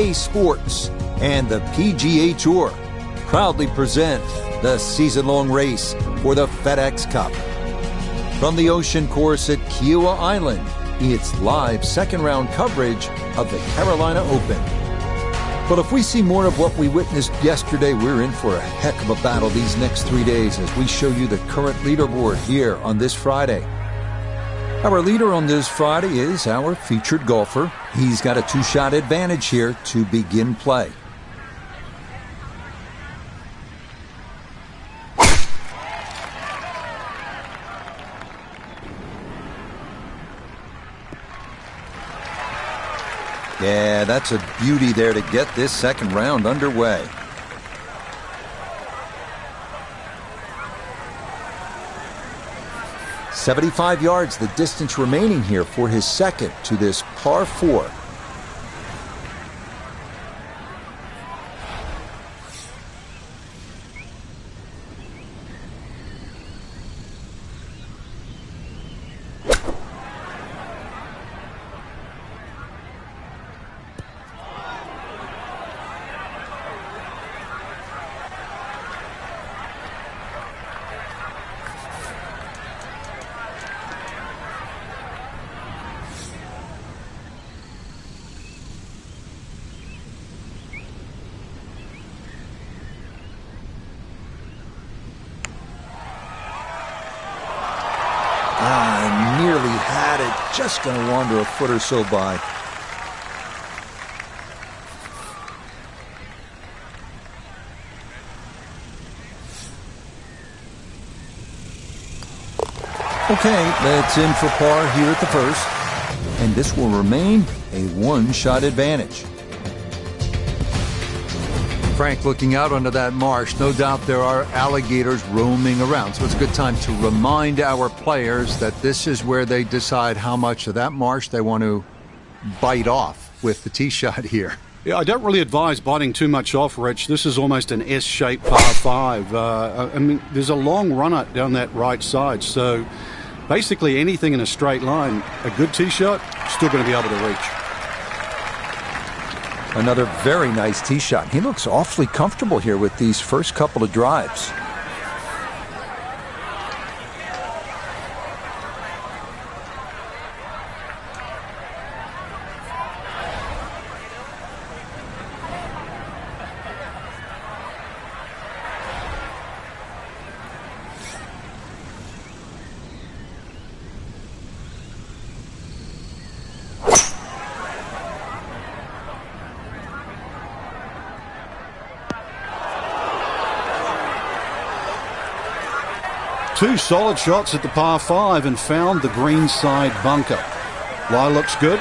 EA Sports and the PGA Tour proudly present the season-long race for the FedEx Cup. From the Ocean Course at Kiawah Island, it's live second-round coverage of the Carolina Open. But if we see more of what we witnessed yesterday, we're in for a heck of a battle these next 3 days as we show you the current leaderboard here on this Friday. Our leader on this Friday is our featured golfer. He's got a two-shot advantage here to begin play. Yeah, that's a beauty there to get this second round underway. "75 yards, the distance remaining here for his second to this par 4. Nearly had it, just going to wander a foot or so by. Okay, that's in for par here at the first, and this will remain a one-shot advantage. Frank, looking out onto that marsh, no doubt there are alligators roaming around. So it's a good time to remind our players that this is where they decide how much of that marsh they want to bite off with the tee shot here. Yeah, I don't really advise biting too much off, Rich. This is almost an S-shaped par 5. I mean, there's a long run up down that right side. So basically anything in a straight line, a good tee shot, still going to be able to reach. Another very nice tee shot. He looks awfully comfortable here with these first couple of drives. Two solid shots at the par 5 and found the green side bunker. Lie looks good.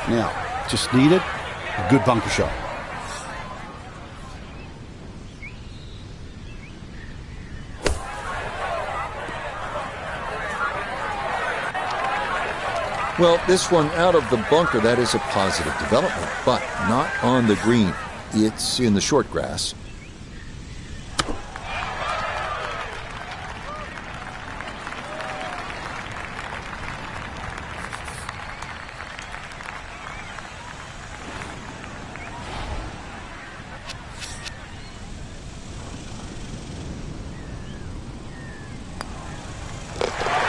Now, just needed a good bunker shot. Well, this one out of the bunker, that is a positive development, but not on the green. It's in the short grass.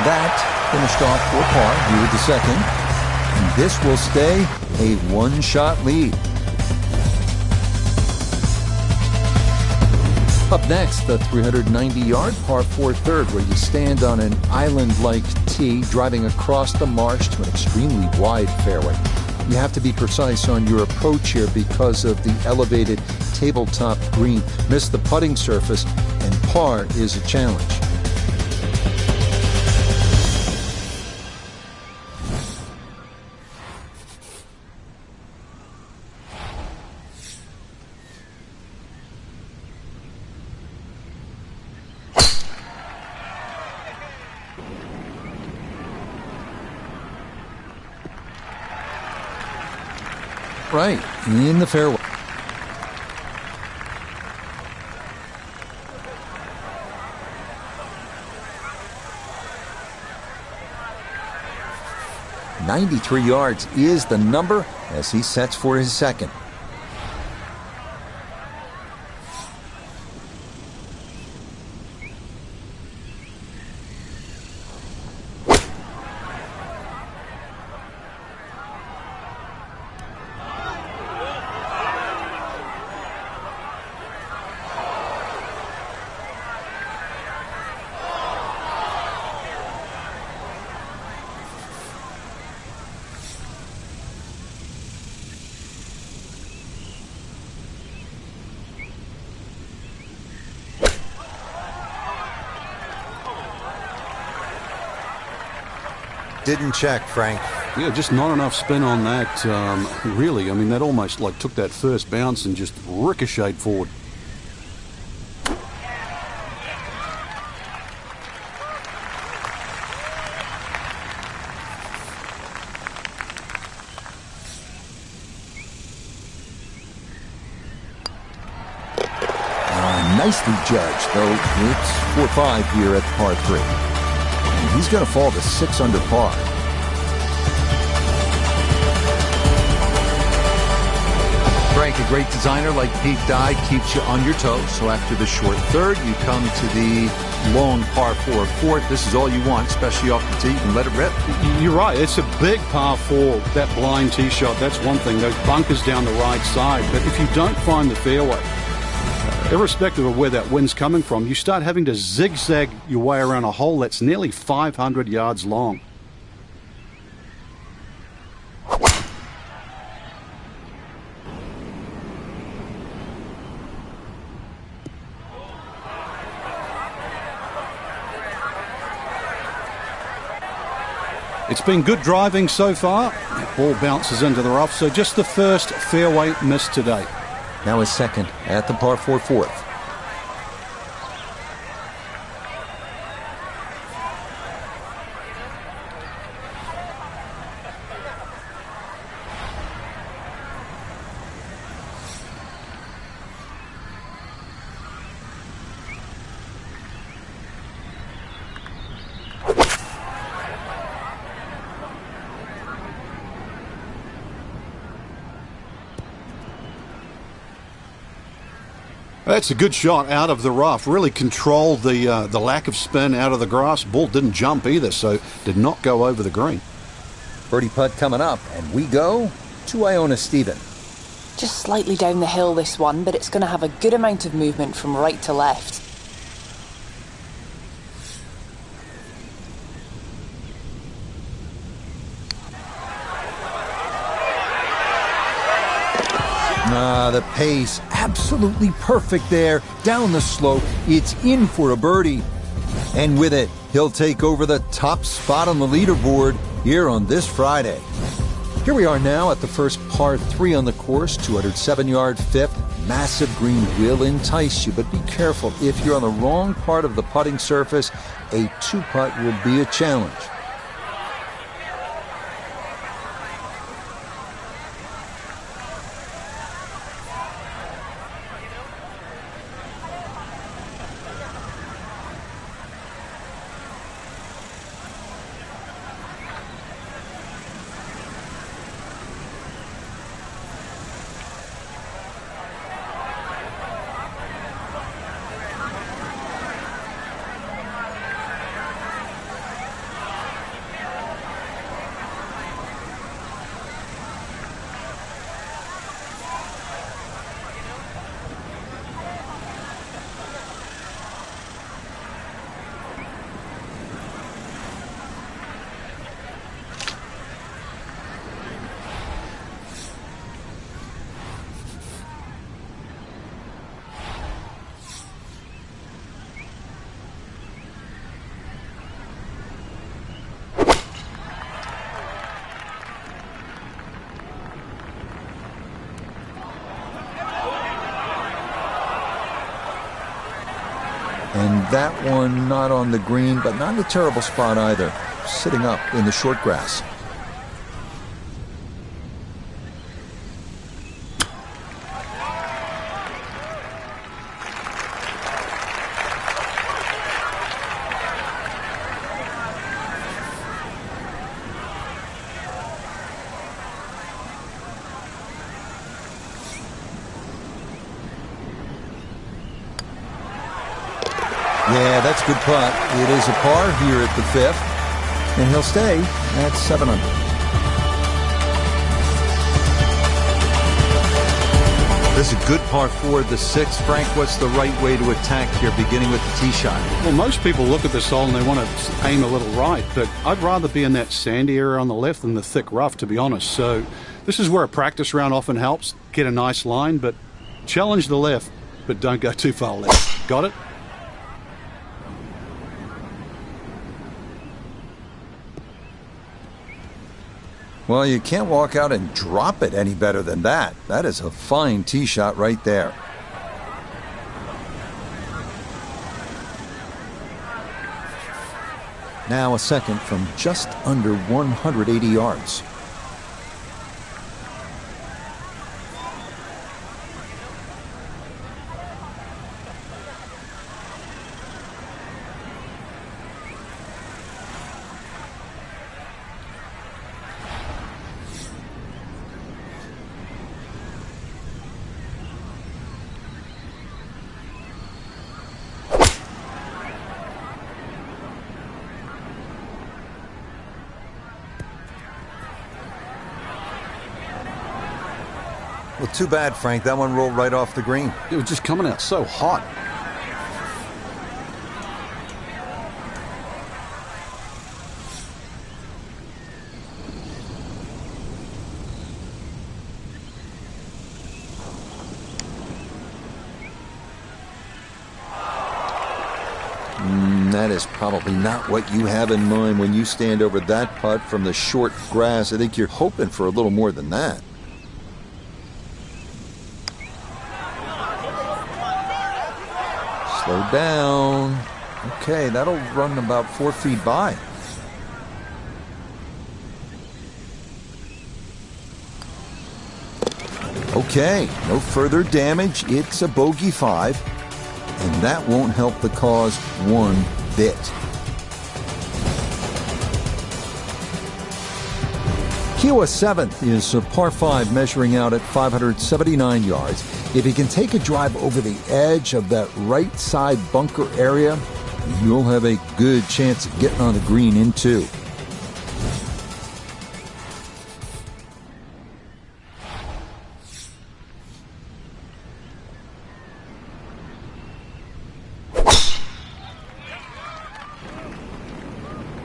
That finished off for par here at the second. And this will stay a one-shot lead. Up next, the 390-yard par 4 third, where you stand on an island-like tee driving across the marsh to an extremely wide fairway. You have to be precise on your approach here because of the elevated tabletop green. Miss the putting surface, and par is a challenge. Right, in the fairway. "93 yards is the number as he sets for his second. didn't check, Frank. Yeah, just not enough spin on that, really. I mean, that almost like took that first bounce and just ricocheted forward. Nicely judged, though it's 4-5 here at par 3. And he's going to fall to 6 under par. Frank, a great designer like Pete Dye keeps you on your toes. So after the short third, you come to the long par 4 fourth. This is all you want, especially off the tee. You can let it rip. You're right. It's a big par 4, that blind tee shot. That's one thing. Those bunkers down the right side. But if you don't find the fairway, irrespective of where that wind's coming from, you start having to zigzag your way around a hole that's nearly 500 yards long. It's been good driving so far. Ball bounces into the rough, so just the first fairway miss today. Now his second at the par 4 fourth. That's a good shot out of the rough. Really controlled the lack of spin out of the grass. Ball didn't jump either, so did not go over the green. Birdie putt coming up, and we go to Iona Stephen. Just slightly down the hill, this one, but it's going to have a good amount of movement from right to left. The pace, absolutely perfect there. Down the slope, it's in for a birdie. And with it, he'll take over the top spot on the leaderboard here on this Friday. Here we are now at the first par 3 on the course, 207-yard fifth. Massive green will entice you, but be careful. If you're on the wrong part of the putting surface, a 2-putt will be a challenge. And that one not on the green, but not in a terrible spot either. Sitting up in the short grass. Yeah, that's a good putt. It is a par here at the 5th, and he'll stay at 7 under. This is a good par 4, the 6th. Frank, what's the right way to attack here, beginning with the tee shot? Well, most people look at this hole and they want to aim a little right, but I'd rather be in that sandy area on the left than the thick rough, to be honest. So this is where a practice round often helps. Get a nice line, but challenge the left, but don't go too far left. Got it? Well, you can't walk out and drop it any better than that. That is a fine tee shot right there. Now a second from just under 180 yards. Well, too bad, Frank. That one rolled right off the green. It was just coming out so hot. That is probably not what you have in mind when you stand over that putt from the short grass. I think you're hoping for a little more than that. Slow down. Okay, that'll run about 4 feet by. Okay, no further damage. It's a bogey 5, and that won't help the cause one bit. Kiawah 7th is a par 5 measuring out at 579 yards. If he can take a drive over the edge of that right side bunker area, you'll have a good chance of getting on the green in 2.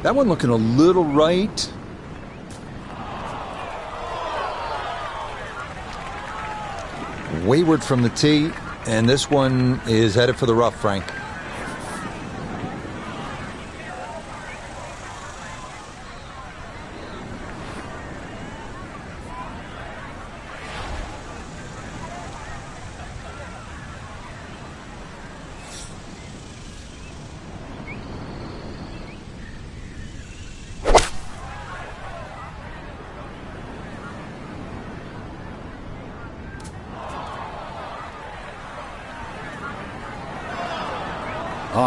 That one looking a little right. Wayward from the tee, and this one is headed for the rough, Frank.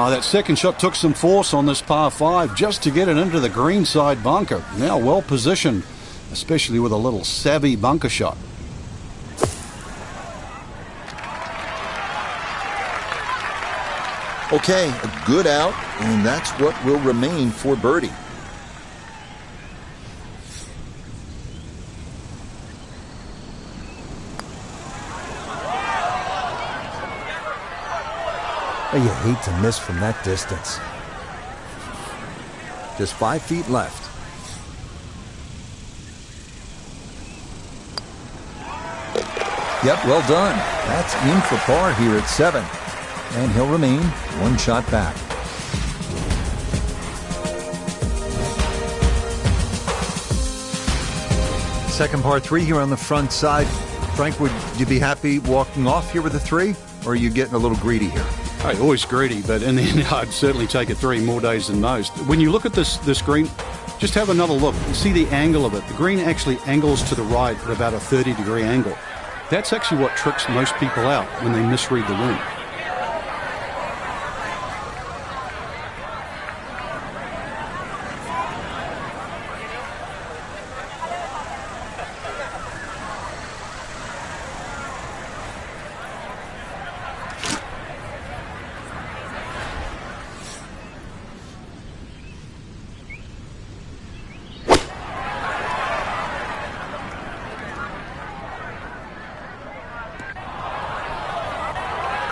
That second shot took some force on this par 5 just to get it into the greenside bunker. Now well positioned, especially with a little savvy bunker shot. Okay, a good out, and that's what will remain for birdie. You hate to miss from that distance. Just 5 feet left. Yep, well done. That's in for par here at 7. And he'll remain 1 shot back. Second par 3 here on the front side. Frank, would you be happy walking off here with a 3? Or are you getting a little greedy here? Hey, always greedy, but in the end, I'd certainly take it 3 more days than most. When you look at this green, just have another look. See the angle of it. The green actually angles to the right at about a 30-degree angle. That's actually what tricks most people out when they misread the wind.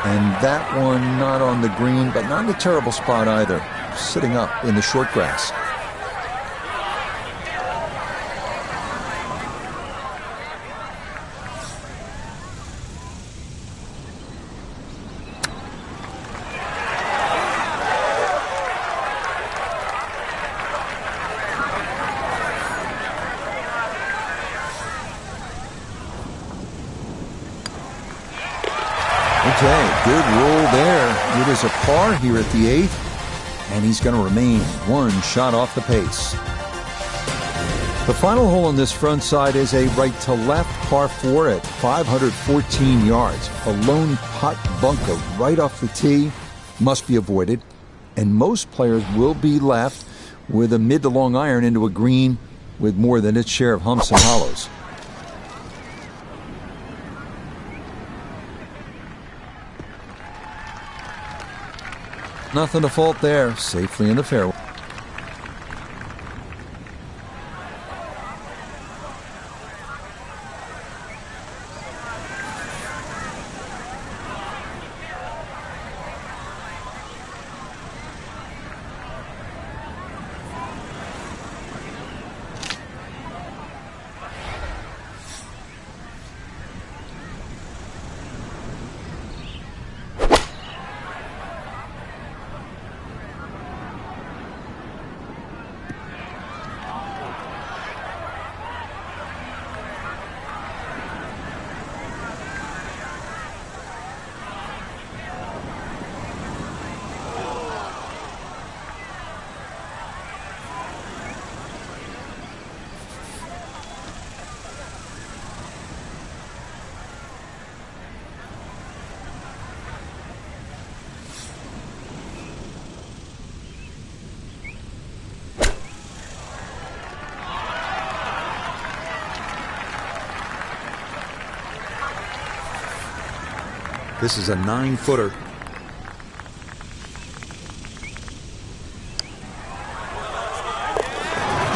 And that one not on the green, but not in a terrible spot either. Sitting up in the short grass. good roll there. It is a par here at the 8th, and he's going to remain one shot off the pace. The final hole on this front side is a right-to-left par 4 at 514 yards. A lone pot bunker right off the tee must be avoided, and most players will be left with a mid to long iron into a green with more than its share of humps and hollows. Nothing to fault there, safely in the fairway. This is a 9-footer.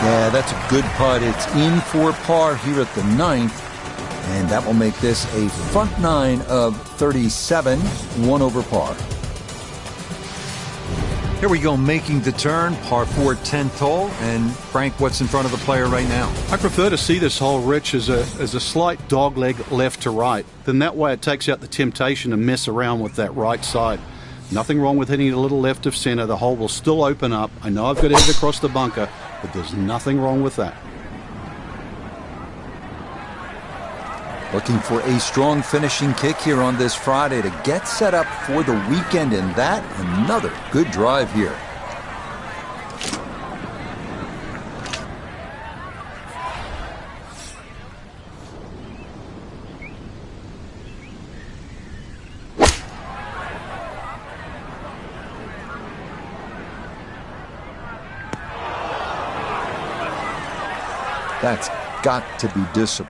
Yeah, that's a good putt. It's in for par here at the 9th, and that will make this a front 9 of 37, 1 over par. Here we go, making the turn, par 4, 10th hole. And Frank, what's in front of the player right now? I prefer to see this hole, Rich, as a slight dogleg left to right. Then that way it takes out the temptation to mess around with that right side. Nothing wrong with hitting it a little left of center. The hole will still open up. I know I've got to head across the bunker, but there's nothing wrong with that. Looking for a strong finishing kick here on this Friday to get set up for the weekend, and that another good drive here. That's got to be disappointing.